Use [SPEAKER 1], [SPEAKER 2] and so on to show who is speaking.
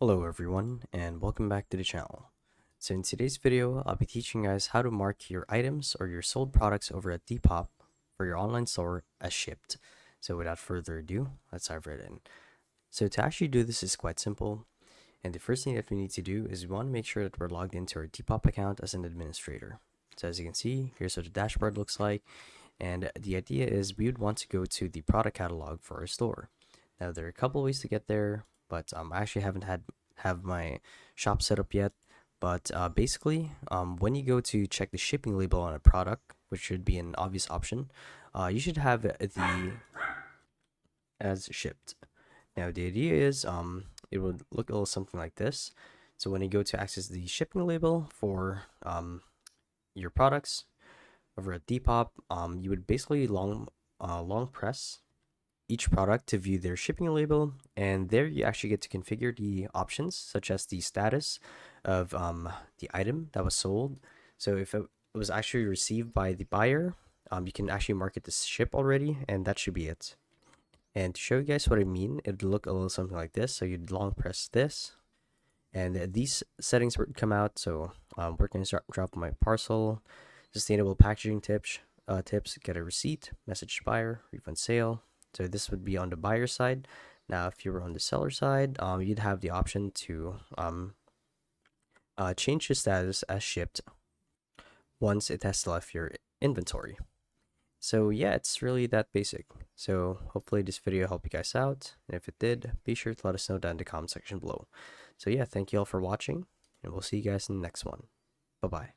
[SPEAKER 1] Hello everyone and welcome back to the channel. So in today's video, I'll be teaching you guys how to mark your items or your sold products over at Depop for your online store as shipped. So without further ado, let's dive right in. So to actually do this is quite simple, and the first thing that we need to do is we want to make sure that we're logged into our Depop account as an administrator. So as you can see, here's what the dashboard looks like, and the idea is we would want to go to the product catalog for our store. Now there are a couple ways to get there, but I actually haven't have my shop set up yet. But basically, when you go to check the shipping label on a product, which should be an obvious option, you should have the as shipped. Now the idea is it would look a little something like this. So when you go to access the shipping label for your products over at Depop, you would basically long press each product to view their shipping label, and there you actually get to configure the options such as the status of the item that was sold. So if it was actually received by the buyer, you can actually mark it as ship already, and that should be it. And to show you guys what I mean, it would look a little something like this. So you'd long press this, and these settings would come out. So we're going to start drop my parcel, sustainable packaging tips, get a receipt, message to buyer, refund sale. So this would be on the buyer side. Now, if you were on the seller side, you'd have the option to change the status as shipped once it has left your inventory. So yeah, it's really that basic. So hopefully this video helped you guys out, and if it did, be sure to let us know down in the comment section below. So yeah, thank you all for watching, and we'll see you guys in the next one. Bye bye.